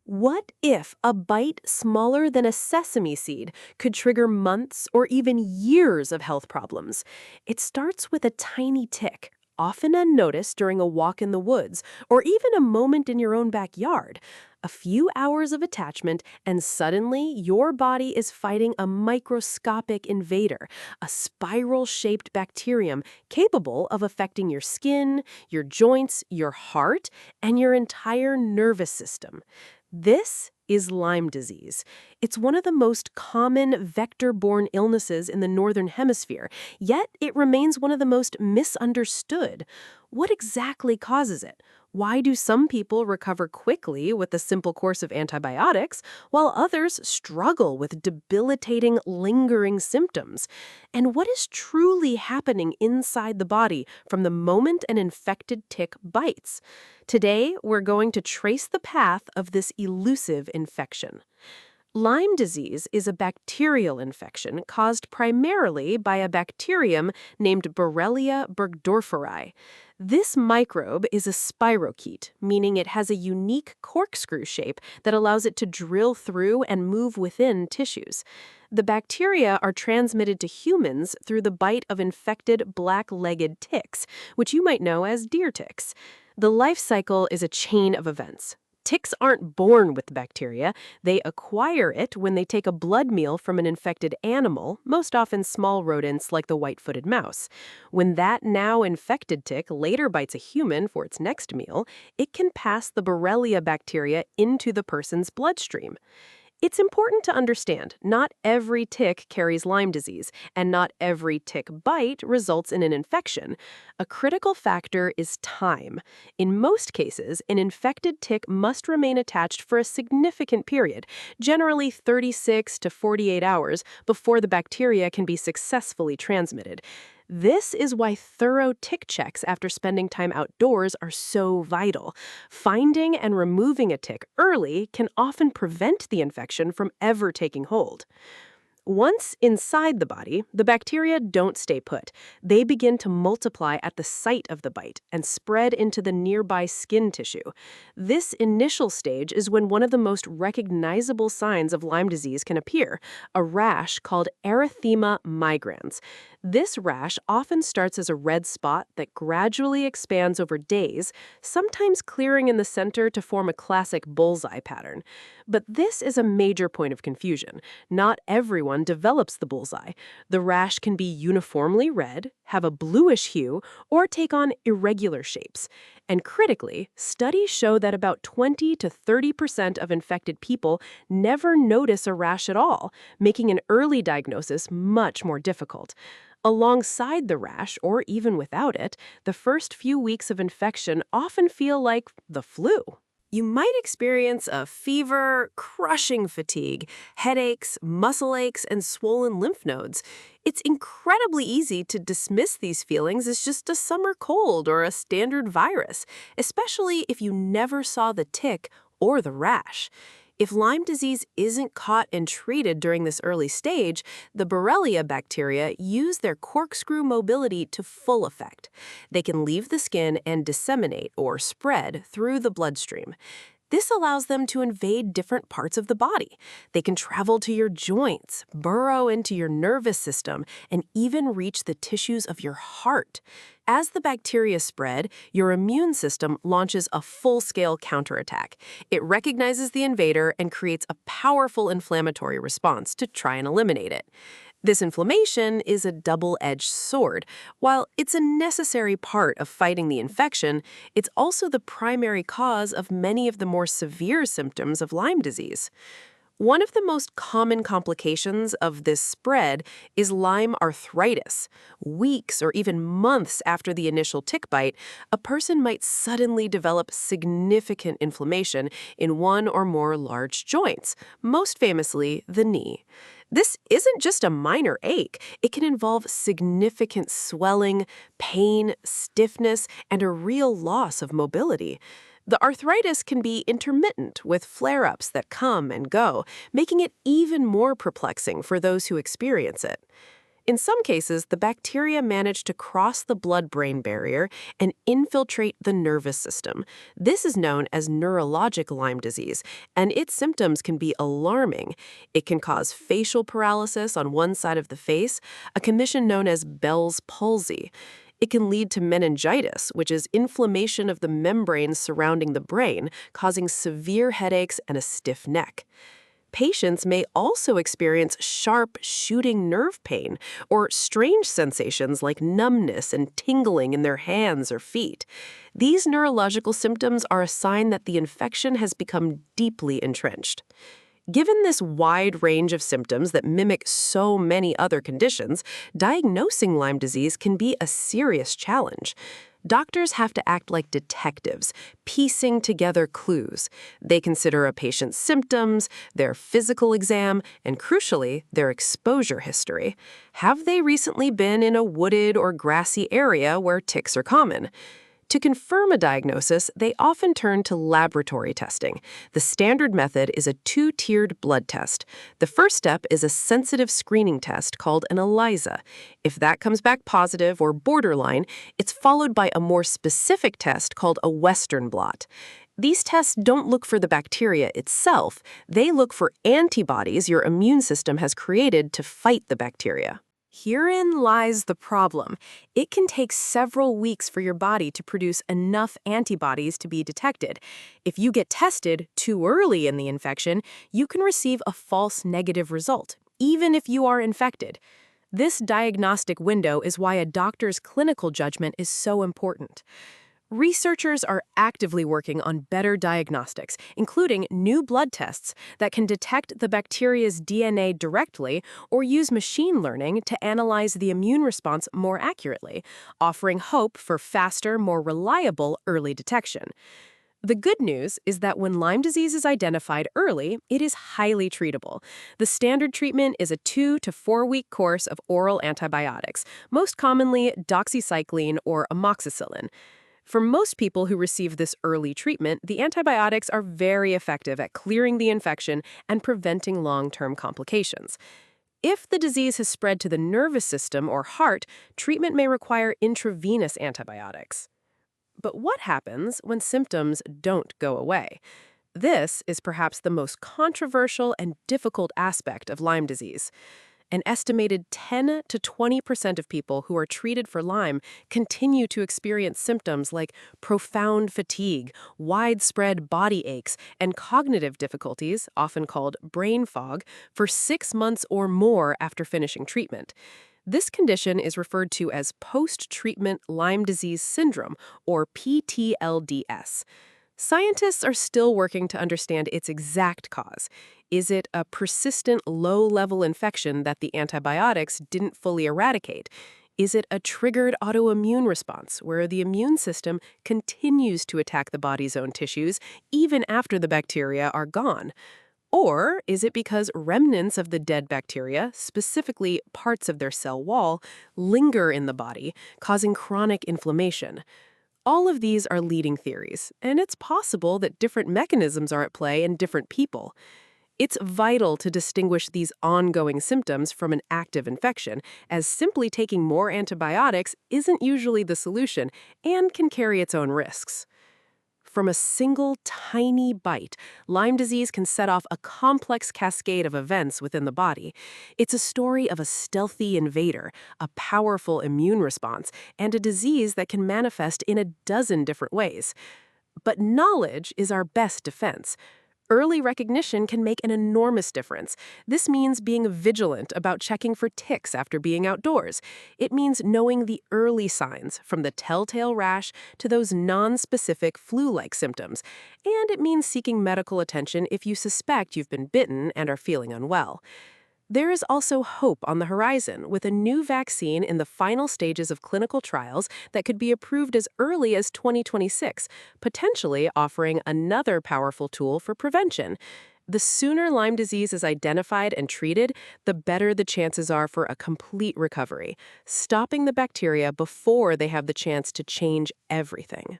What if a bite smaller than a sesame seed could trigger months or even years of health problems? It starts with a tiny tick, often unnoticed during a walk in the woods or even a moment in your own backyard. A few hours of attachment, and suddenly your body is fighting a microscopic invader, a spiral shaped bacterium capable of affecting your skin, your joints, your heart, and your entire nervous system. This is Lyme disease. It's one of the most common vector-borne illnesses in the Northern Hemisphere, yet it remains one of the most misunderstood. What exactly causes it? Why do some people recover quickly with a simple course of antibiotics, while others struggle with debilitating, lingering symptoms? And what is truly happening inside the body from the moment an infected tick bites? Today, we're going to trace the path of this elusive infection. Lyme disease is a bacterial infection caused primarily by a bacterium named Borrelia burgdorferi. This microbe is a spirochete, meaning it has a unique corkscrew shape that allows it to drill through and move within tissues. The bacteria are transmitted to humans through the bite of infected black-legged ticks, which you might know as deer ticks. The life cycle is a chain of events. Ticks aren't born with the bacteria. They acquire it when they take a blood meal from an infected animal, most often small rodents like the white-footed mouse. When that now infected tick later bites a human for its next meal, it can pass the Borrelia bacteria into the person's bloodstream. It's important to understand not every tick carries Lyme disease, and not every tick bite results in an infection. A critical factor is time. In most cases, an infected tick must remain attached for a significant period, generally 36 to 48 hours, before the bacteria can be successfully transmitted. This is why thorough tick checks after spending time outdoors are so vital. Finding and removing a tick early can often prevent the infection from ever taking hold. Once inside the body, the bacteria don't stay put. They begin to multiply at the site of the bite and spread into the nearby skin tissue. This initial stage is when one of the most recognizable signs of Lyme disease can appear, a rash called erythema migrans. This rash often starts as a red spot that gradually expands over days, sometimes clearing in the center to form a classic bullseye pattern. But this is a major point of confusion. Not everyone develops the bullseye. The rash can be uniformly red, have a bluish hue, or take on irregular shapes. And critically, studies show that about 20 to 30% of infected people never notice a rash at all, making an early diagnosis much more difficult. Alongside the rash, or even without it, the first few weeks of infection often feel like the flu. You might experience a fever, crushing fatigue, headaches, muscle aches, and swollen lymph nodes. It's incredibly easy to dismiss these feelings as just a summer cold or a standard virus, especially if you never saw the tick or the rash. If Lyme disease isn't caught and treated during this early stage, the Borrelia bacteria use their corkscrew mobility to full effect. They can leave the skin and disseminate or spread through the bloodstream. This allows them to invade different parts of the body. They can travel to your joints, burrow into your nervous system, and even reach the tissues of your heart. As the bacteria spread, your immune system launches a full-scale counterattack. It recognizes the invader and creates a powerful inflammatory response to try and eliminate it. This inflammation is a double-edged sword. While it's a necessary part of fighting the infection, it's also the primary cause of many of the more severe symptoms of Lyme disease. One of the most common complications of this spread is Lyme arthritis. Weeks or even months after the initial tick bite, a person might suddenly develop significant inflammation in one or more large joints, most famously the knee. This isn't just a minor ache. It can involve significant swelling, pain, stiffness, and a real loss of mobility. The arthritis can be intermittent with flare-ups that come and go, making it even more perplexing for those who experience it. In some cases, the bacteria manage to cross the blood-brain barrier and infiltrate the nervous system. This is known as neurologic Lyme disease, and its symptoms can be alarming. It can cause facial paralysis on one side of the face, a condition known as Bell's palsy. It can lead to meningitis, which is inflammation of the membranes surrounding the brain, causing severe headaches and a stiff neck. Patients may also experience sharp, shooting nerve pain or strange sensations like numbness and tingling in their hands or feet. These neurological symptoms are a sign that the infection has become deeply entrenched. Given this wide range of symptoms that mimic so many other conditions, diagnosing Lyme disease can be a serious challenge. Doctors have to act like detectives, piecing together clues. They consider a patient's symptoms, their physical exam, and crucially, their exposure history. Have they recently been in a wooded or grassy area where ticks are common? To confirm a diagnosis, they often turn to laboratory testing. The standard method is a two-tiered blood test. The first step is a sensitive screening test called an ELISA. If that comes back positive or borderline, it's followed by a more specific test called a Western blot. These tests don't look for the bacteria itself. They look for antibodies your immune system has created to fight the bacteria. Herein lies the problem. It can take several weeks for your body to produce enough antibodies to be detected. If you get tested too early in the infection, you can receive a false negative result, even if you are infected. This diagnostic window is why a doctor's clinical judgment is so important. Researchers are actively working on better diagnostics, including new blood tests that can detect the bacteria's DNA directly or use machine learning to analyze the immune response more accurately, offering hope for faster, more reliable early detection. The good news is that when Lyme disease is identified early, it is highly treatable. The standard treatment is a 2 to 4 week course of oral antibiotics, most commonly doxycycline or amoxicillin. For most people who receive this early treatment, the antibiotics are very effective at clearing the infection and preventing long-term complications. If the disease has spread to the nervous system or heart, treatment may require intravenous antibiotics. But what happens when symptoms don't go away? This is perhaps the most controversial and difficult aspect of Lyme disease. An estimated 10 to 20% of people who are treated for Lyme continue to experience symptoms like profound fatigue, widespread body aches, and cognitive difficulties, often called brain fog, for 6 months or more after finishing treatment. This condition is referred to as post-treatment Lyme disease syndrome, or PTLDS. Scientists are still working to understand its exact cause. Is it a persistent low-level infection that the antibiotics didn't fully eradicate? Is it a triggered autoimmune response where the immune system continues to attack the body's own tissues even after the bacteria are gone? Or is it because remnants of the dead bacteria, specifically parts of their cell wall, linger in the body, causing chronic inflammation? All of these are leading theories, and it's possible that different mechanisms are at play in different people. It's vital to distinguish these ongoing symptoms from an active infection, as simply taking more antibiotics isn't usually the solution and can carry its own risks. From a single tiny bite, Lyme disease can set off a complex cascade of events within the body. It's a story of a stealthy invader, a powerful immune response, and a disease that can manifest in a dozen different ways. But knowledge is our best defense. Early recognition can make an enormous difference. This means being vigilant about checking for ticks after being outdoors. It means knowing the early signs, from the telltale rash to those non-specific flu-like symptoms. And it means seeking medical attention if you suspect you've been bitten and are feeling unwell. There is also hope on the horizon, with a new vaccine in the final stages of clinical trials that could be approved as early as 2026, potentially offering another powerful tool for prevention. The sooner Lyme disease is identified and treated, the better the chances are for a complete recovery, stopping the bacteria before they have the chance to change everything.